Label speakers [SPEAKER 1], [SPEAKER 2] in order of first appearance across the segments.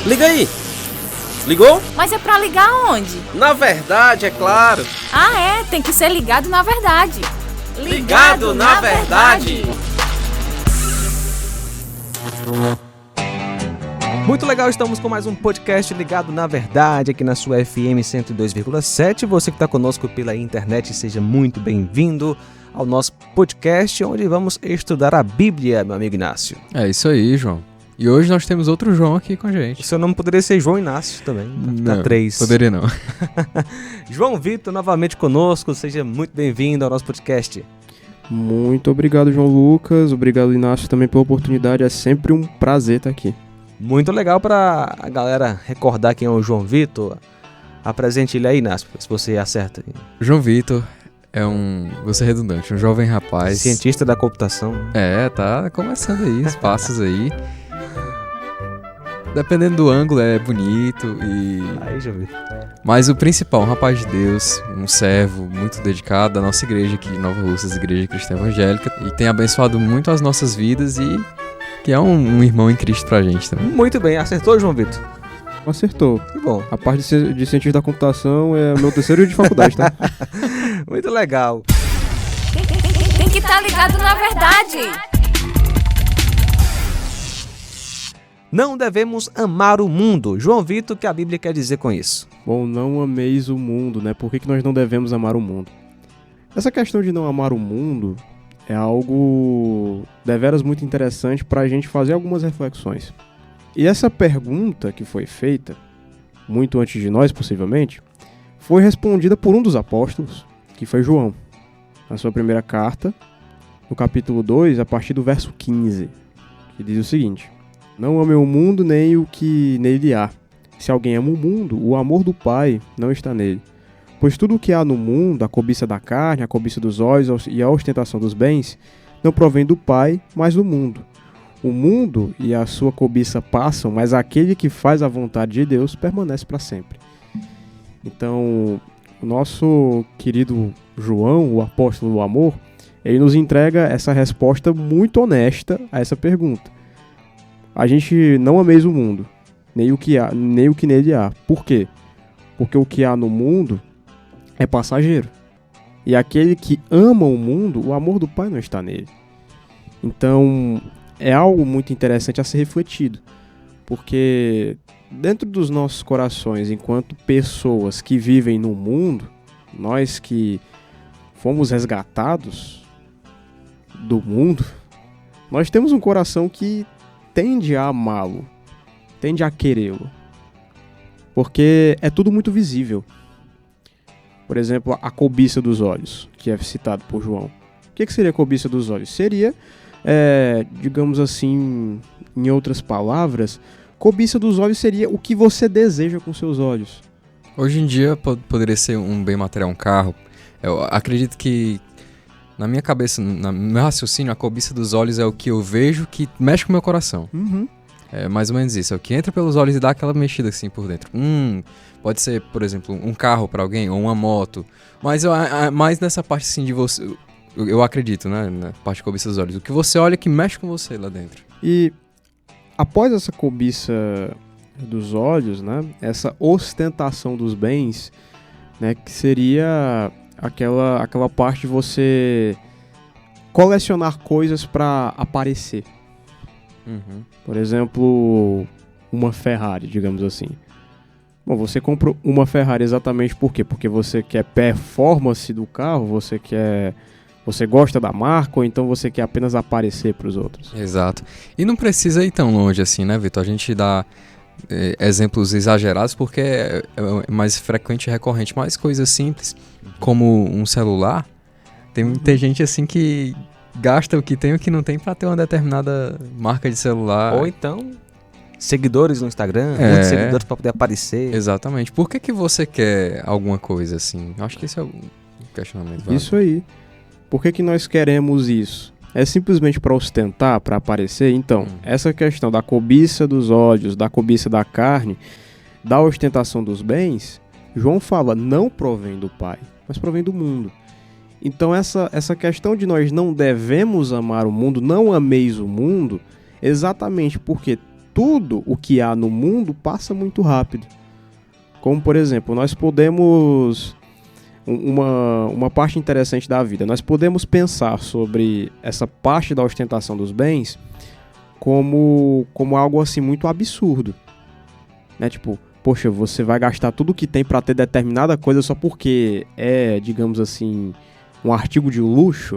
[SPEAKER 1] Liga aí! Ligou?
[SPEAKER 2] Mas é pra ligar onde?
[SPEAKER 1] Na verdade, é claro!
[SPEAKER 2] Ah, é? Tem que ser ligado na verdade.
[SPEAKER 1] Ligado na verdade!
[SPEAKER 3] Muito legal, estamos com mais um podcast Ligado na Verdade aqui na sua FM 102,7. Você que está conosco pela internet, seja muito bem-vindo ao nosso podcast, onde vamos estudar a Bíblia, meu amigo Inácio.
[SPEAKER 4] É isso aí, João. E hoje nós temos outro João aqui com a gente.
[SPEAKER 3] O seu nome poderia ser João Inácio também, tá
[SPEAKER 4] Não,
[SPEAKER 3] 3.
[SPEAKER 4] poderia não.
[SPEAKER 3] João Vitor, novamente conosco, seja muito bem-vindo ao nosso podcast.
[SPEAKER 5] Muito obrigado, João Lucas. Obrigado, Inácio, também pela oportunidade. É sempre um prazer estar aqui.
[SPEAKER 3] Muito legal para a galera recordar quem é o João Vitor. Apresente ele aí, Inácio, se você acerta.
[SPEAKER 4] João Vitor é vou ser redundante, um jovem rapaz.
[SPEAKER 3] Cientista da computação.
[SPEAKER 4] É, tá começando aí, os passos aí. Dependendo do ângulo, é bonito e...
[SPEAKER 3] Aí, João Vitor.
[SPEAKER 4] Mas o principal, um rapaz de Deus, um servo muito dedicado à nossa igreja aqui, Nova Russas, Igreja Cristã Evangélica, e tem abençoado muito as nossas vidas e que é um irmão em Cristo pra gente também.
[SPEAKER 3] Muito bem, acertou, João Vitor?
[SPEAKER 5] Acertou.
[SPEAKER 3] Que bom.
[SPEAKER 5] A parte de cientista da computação é meu terceiro dia de faculdade, tá?
[SPEAKER 3] Muito legal.
[SPEAKER 2] Tem que estar ligado na verdade.
[SPEAKER 3] Não devemos amar o mundo. João Vitor, o que a Bíblia quer dizer com isso?
[SPEAKER 5] Bom, não ameis o mundo, né? Por que nós não devemos amar o mundo? Essa questão de não amar o mundo é algo deveras muito interessante para a gente fazer algumas reflexões. E essa pergunta que foi feita, muito antes de nós, possivelmente, foi respondida por um dos apóstolos, que foi João, na sua primeira carta, no capítulo 2, a partir do verso 15, que diz o seguinte: não ame o mundo nem o que nele há. Se alguém ama o mundo, o amor do Pai não está nele. Pois tudo o que há no mundo, a cobiça da carne, a cobiça dos olhos e a ostentação dos bens, não provém do Pai, mas do mundo. O mundo e a sua cobiça passam, mas aquele que faz a vontade de Deus permanece para sempre. Então, o nosso querido João, o apóstolo do amor, ele nos entrega essa resposta muito honesta a essa pergunta. A gente não ameis o mundo, nem o que nele há. Por quê? Porque o que há no mundo é passageiro. E aquele que ama o mundo, o amor do Pai não está nele. Então, é algo muito interessante a ser refletido. Porque dentro dos nossos corações, enquanto pessoas que vivem no mundo, nós que fomos resgatados do mundo, nós temos um coração que tende a amá-lo, tende a querê-lo. Porque é tudo muito visível. Por exemplo, a cobiça dos olhos, que é citado por João. O que seria a cobiça dos olhos? Seria, digamos assim, em outras palavras, cobiça dos olhos seria o que você deseja com seus olhos.
[SPEAKER 4] Hoje em dia poderia ser um bem material, um carro. Eu acredito que, na minha cabeça, no meu raciocínio, a cobiça dos olhos é o que eu vejo que mexe com o meu coração.
[SPEAKER 5] Uhum.
[SPEAKER 4] É mais ou menos isso, é o que entra pelos olhos e dá aquela mexida assim por dentro. Pode ser, por exemplo, um carro pra alguém ou uma moto, mas mais nessa parte assim de você, eu acredito, né, na parte de cobiça dos olhos, o que você olha que mexe com você lá dentro.
[SPEAKER 5] E após essa cobiça dos olhos, né, essa ostentação dos bens, né, que seria aquela parte de você colecionar coisas pra aparecer.
[SPEAKER 4] Uhum.
[SPEAKER 5] Por exemplo, uma Ferrari, digamos assim. Bom, você compra uma Ferrari exatamente por quê? Porque você quer performance do carro, você gosta da marca, ou então você quer apenas aparecer para os outros.
[SPEAKER 4] Exato. E não precisa ir tão longe assim, né, Vitor? A gente dá exemplos exagerados porque é mais frequente e recorrente, mas coisas simples, como um celular. Tem gente assim que gasta o que tem e o que não tem para ter uma determinada marca de celular.
[SPEAKER 3] Ou então, seguidores no Instagram, muitos seguidores para poder aparecer.
[SPEAKER 4] Exatamente. Por que você quer alguma coisa assim? Acho que esse é o questionamento. Válido.
[SPEAKER 5] Isso aí. Por que nós queremos isso? É simplesmente para ostentar, para aparecer? Então, essa questão da cobiça dos olhos, da cobiça da carne, da ostentação dos bens, João fala, não provém do Pai, mas provém do mundo. Então essa questão de nós não devemos amar o mundo, não ameis o mundo, Exatamente porque tudo o que há no mundo passa muito rápido. Como, por exemplo, nós podemos... Uma parte interessante da vida. Nós podemos pensar sobre essa parte da ostentação dos bens como algo assim muito absurdo. Né? Tipo, poxa, você vai gastar tudo que tem para ter determinada coisa só porque é, digamos assim, um artigo de luxo.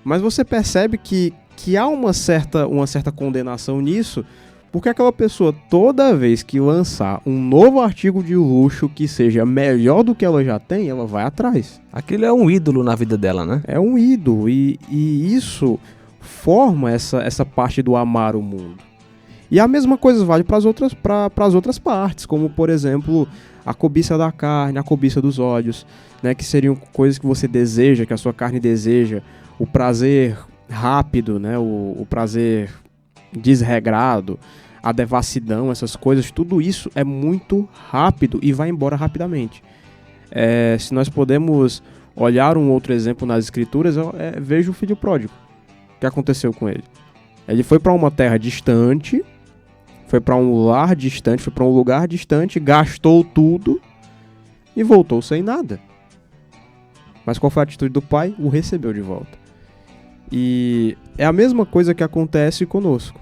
[SPEAKER 5] Mas você percebe que há uma certa condenação nisso, porque aquela pessoa, toda vez que lançar um novo artigo de luxo que seja melhor do que ela já tem, ela vai atrás.
[SPEAKER 3] Aquilo é um ídolo na vida dela, né?
[SPEAKER 5] É um ídolo, e isso forma essa parte do amar o mundo. E a mesma coisa vale para as outras partes, como, por exemplo, a cobiça da carne, a cobiça dos olhos, né, que seriam coisas que você deseja, que a sua carne deseja, o prazer rápido, né, o prazer desregrado, a devassidão, essas coisas, tudo isso é muito rápido e vai embora rapidamente. Se nós podemos olhar um outro exemplo nas escrituras, veja o filho pródigo. O que aconteceu com ele? Ele foi para uma terra distante, foi para um lar distante, foi para um lugar distante, gastou tudo e voltou sem nada. Mas qual foi a atitude do pai? O recebeu de volta. E é a mesma coisa que acontece conosco.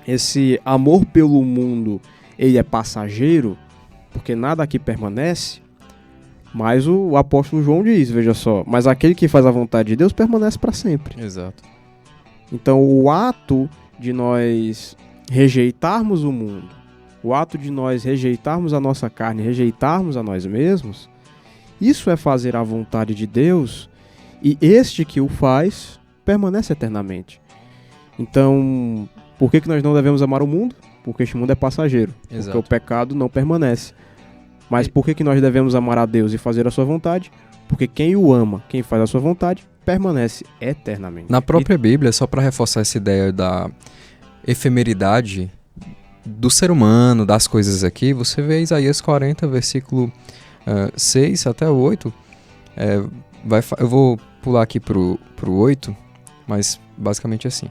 [SPEAKER 5] Esse amor pelo mundo, ele é passageiro, porque nada aqui permanece, mas o apóstolo João diz, veja só, mas aquele que faz a vontade de Deus permanece para sempre.
[SPEAKER 4] Exato.
[SPEAKER 5] Então o ato de nós rejeitarmos o mundo, o ato de nós rejeitarmos a nossa carne, rejeitarmos a nós mesmos, isso é fazer a vontade de Deus, e este que o faz permanece eternamente. Então, por que nós não devemos amar o mundo? Porque este mundo é passageiro.
[SPEAKER 4] Exato.
[SPEAKER 5] Porque o pecado não permanece. Mas por que nós devemos amar a Deus e fazer a sua vontade? Porque quem o ama, quem faz a sua vontade, permanece eternamente.
[SPEAKER 4] Na própria Bíblia, só para reforçar essa ideia da efemeridade do ser humano, das coisas aqui, você vê Isaías 40, versículo 6 até o 8. Eu vou pular aqui pro 8, mas basicamente assim.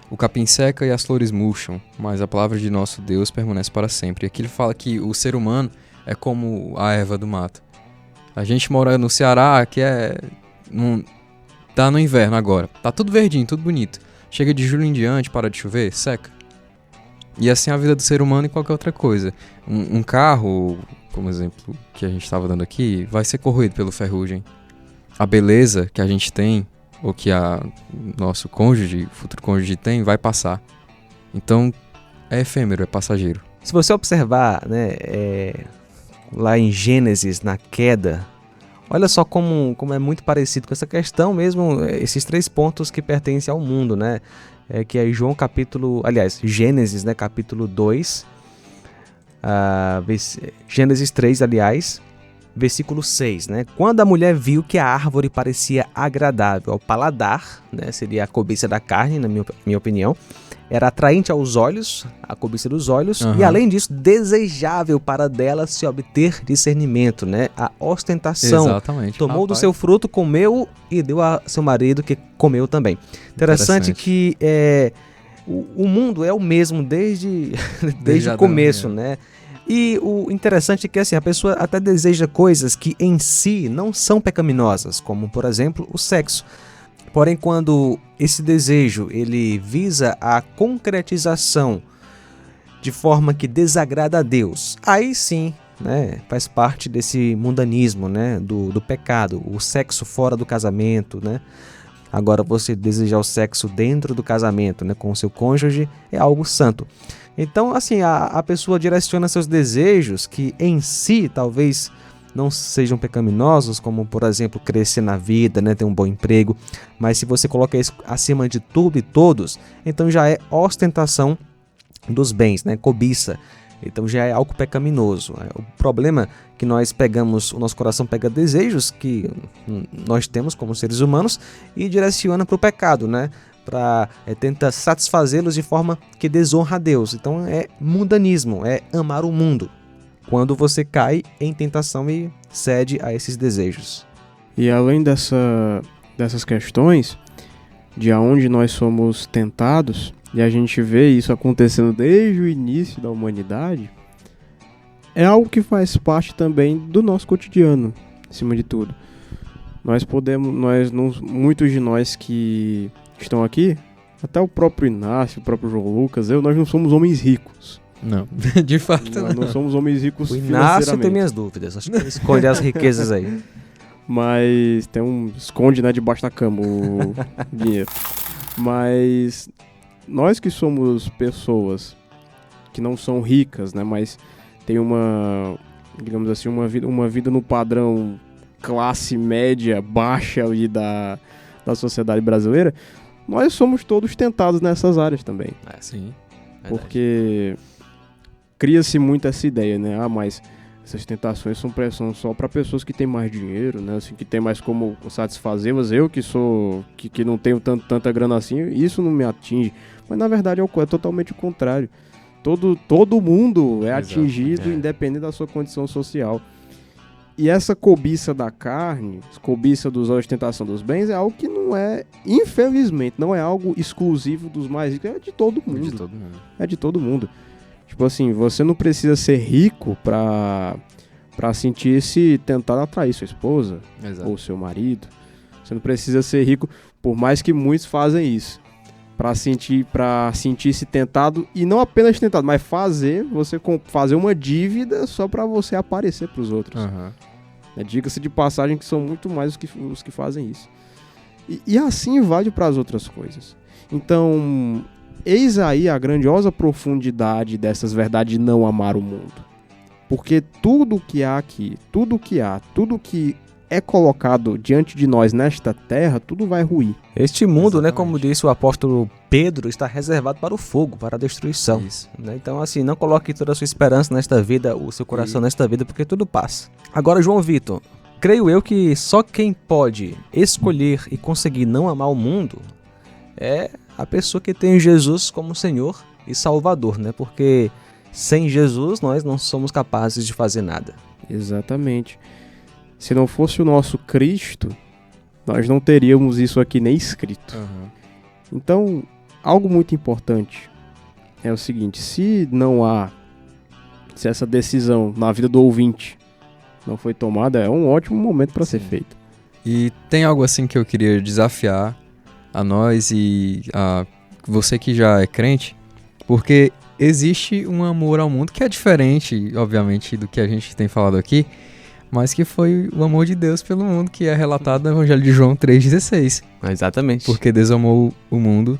[SPEAKER 4] O capim seca e as flores murcham, mas a palavra de nosso Deus permanece para sempre. E aqui ele fala que o ser humano é como a erva do mato. A gente mora no Ceará, que tá no inverno agora. Tá tudo verdinho, tudo bonito. Chega de julho em diante, para de chover, seca. E assim é a vida do ser humano e qualquer outra coisa. Um carro, como exemplo que a gente estava dando aqui, vai ser corroído pelo ferrugem. A beleza que a gente tem, ou que nosso cônjuge, futuro cônjuge tem, vai passar. Então, é efêmero, é passageiro.
[SPEAKER 3] Se você observar, né, lá em Gênesis, na queda, olha só como é muito parecido com essa questão mesmo, esses 3 pontos que pertencem ao mundo, né? Que é Gênesis, né, capítulo 2, Gênesis 3, aliás, versículo 6, né? Quando a mulher viu que a árvore parecia agradável ao paladar, né? Seria a cobiça da carne, na minha opinião, era atraente aos olhos, a cobiça dos olhos, e além disso, desejável para dela se obter discernimento, né? A ostentação.
[SPEAKER 4] Exatamente.
[SPEAKER 3] Tomou do seu fruto, comeu e deu a seu marido que comeu também. Interessante que o mundo é o mesmo desde o começo, né? E o interessante é que assim, a pessoa até deseja coisas que em si não são pecaminosas, como por exemplo o sexo. Porém, quando esse desejo ele visa a concretização de forma que desagrada a Deus, aí sim, né, faz parte desse mundanismo, né, do pecado, o sexo fora do casamento, né? Agora você desejar o sexo dentro do casamento, né, com o seu cônjuge, é algo santo. Então, assim, a pessoa direciona seus desejos que em si talvez não sejam pecaminosos, como, por exemplo, crescer na vida, né, ter um bom emprego, mas se você coloca isso acima de tudo e todos, então já é ostentação dos bens, né, cobiça. Então já é algo pecaminoso. O problema é que nós pegamos, o nosso coração pega desejos que nós temos como seres humanos e direciona para o pecado, né? Tenta satisfazê-los de forma que desonra a Deus. Então é mundanismo, é amar o mundo. Quando você cai em tentação e cede a esses desejos.
[SPEAKER 5] E além dessas questões, de aonde nós somos tentados, e a gente vê isso acontecendo desde o início da humanidade, é algo que faz parte também do nosso cotidiano, acima de tudo. Muitos de nós que estão aqui, até o próprio Inácio, o próprio João Lucas, nós não somos homens ricos.
[SPEAKER 4] Não, de fato
[SPEAKER 5] Nós não somos homens ricos
[SPEAKER 3] O
[SPEAKER 5] financeiramente.
[SPEAKER 3] Inácio tem minhas dúvidas. Acho que ele esconde as riquezas aí.
[SPEAKER 5] Mas esconde, né, debaixo da cama o dinheiro. Mas nós que somos pessoas que não são ricas, né, mas tem digamos assim, uma vida no padrão classe média baixa ali da sociedade brasileira, nós somos todos tentados nessas áreas também.
[SPEAKER 4] Sim.
[SPEAKER 5] Porque cria-se muito essa ideia, né? Mas essas tentações são só para pessoas que têm mais dinheiro, né? Assim, que tem mais como satisfazê-las. Eu que não tenho tanta grana assim, isso não me atinge. Mas na verdade é totalmente o contrário. Todo mundo é atingido, independente da sua condição social. E essa cobiça da carne, cobiça da ostentação dos bens, é algo que não é, infelizmente, não é algo exclusivo dos mais ricos, é de todo mundo. É de todo mundo. Tipo assim, você não precisa ser rico pra sentir-se tentado a atrair sua esposa ou seu marido. Você não precisa ser rico, por mais que muitos fazem isso. Pra sentir-se tentado, e não apenas tentado, mas fazer uma dívida só pra você aparecer pros outros. Diga-se de passagem que são muito mais os que fazem isso. E assim vale para as outras coisas. Então, eis aí a grandiosa profundidade dessas verdades de não amar o mundo. Porque tudo que há aqui, tudo que é colocado diante de nós nesta terra, tudo vai ruir.
[SPEAKER 3] Este mundo, né, como disse o apóstolo Pedro, está reservado para o fogo, para a destruição. Né? Então, assim, não coloque toda a sua esperança nesta vida, o seu coração nesta vida, porque tudo passa. Agora, João Vitor, creio eu que só quem pode escolher e conseguir não amar o mundo é a pessoa que tem Jesus como Senhor e Salvador, né? Porque sem Jesus nós não somos capazes de fazer nada.
[SPEAKER 5] Exatamente. Se não fosse o nosso Cristo, nós não teríamos isso aqui nem escrito. Então, algo muito importante é o seguinte: se essa decisão na vida do ouvinte não foi tomada, é um ótimo momento para ser feito.
[SPEAKER 4] E tem algo assim que eu queria desafiar a nós e a você que já é crente, porque existe um amor ao mundo que é diferente, obviamente, do que a gente tem falado aqui, mas que foi o amor de Deus pelo mundo, que é relatado no Evangelho de João 3,16.
[SPEAKER 3] Exatamente.
[SPEAKER 4] Porque Deus amou o mundo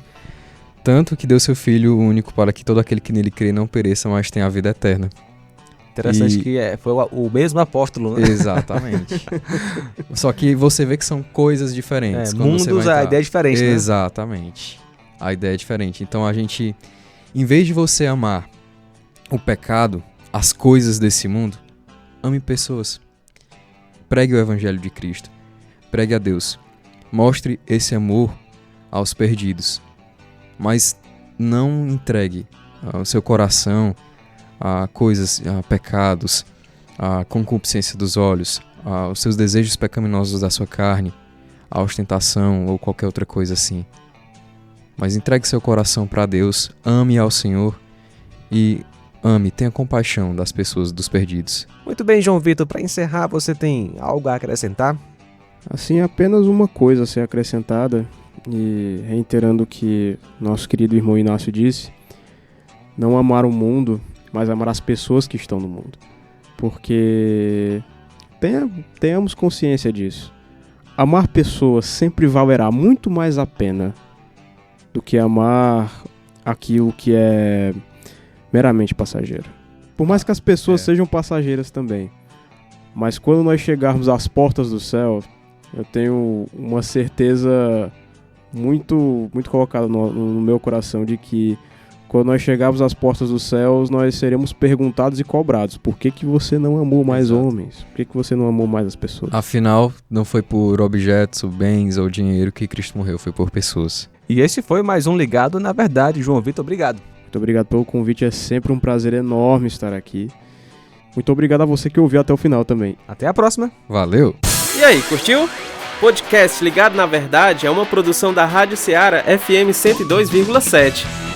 [SPEAKER 4] tanto que deu seu Filho único para que todo aquele que nele crê não pereça, mas tenha a vida eterna.
[SPEAKER 3] Interessante que foi o mesmo apóstolo, né?
[SPEAKER 4] Exatamente. Só que você vê que são coisas diferentes.
[SPEAKER 3] Mundos, a ideia é diferente, né?
[SPEAKER 4] Exatamente. A ideia é diferente. Então a gente, em vez de você amar o pecado, as coisas desse mundo, ame pessoas. Pregue o Evangelho de Cristo. Pregue a Deus. Mostre esse amor aos perdidos. Mas não entregue o seu coração a coisas, a pecados, a concupiscência dos olhos, os seus desejos pecaminosos da sua carne, a ostentação ou qualquer outra coisa assim. Mas entregue seu coração para Deus, ame ao Senhor e tenha compaixão das pessoas, dos perdidos.
[SPEAKER 3] Muito bem, João Vitor, para encerrar, você tem algo a acrescentar?
[SPEAKER 5] Assim, apenas uma coisa a ser acrescentada, e reiterando o que nosso querido irmão Inácio disse: não amar o mundo, mas amar as pessoas que estão no mundo. Porque tenhamos consciência disso. Amar pessoas sempre valerá muito mais a pena do que amar aquilo que é meramente passageiro. Por mais que as pessoas sejam passageiras também. Mas quando nós chegarmos às portas do céu, eu tenho uma certeza muito, muito colocada no meu coração de que quando nós chegarmos às portas dos céus, nós seremos perguntados e cobrados: por que você não amou mais homens? Por que você não amou mais as pessoas?
[SPEAKER 4] Afinal, não foi por objetos, bens ou dinheiro que Cristo morreu, foi por pessoas.
[SPEAKER 3] E esse foi mais um Ligado na Verdade. João Vitor, obrigado.
[SPEAKER 5] Muito obrigado pelo convite, é sempre um prazer enorme estar aqui. Muito obrigado a você que ouviu até o final também.
[SPEAKER 3] Até a próxima.
[SPEAKER 4] Valeu!
[SPEAKER 1] E aí, curtiu? Podcast Ligado na Verdade é uma produção da Rádio Ceará FM 102,7.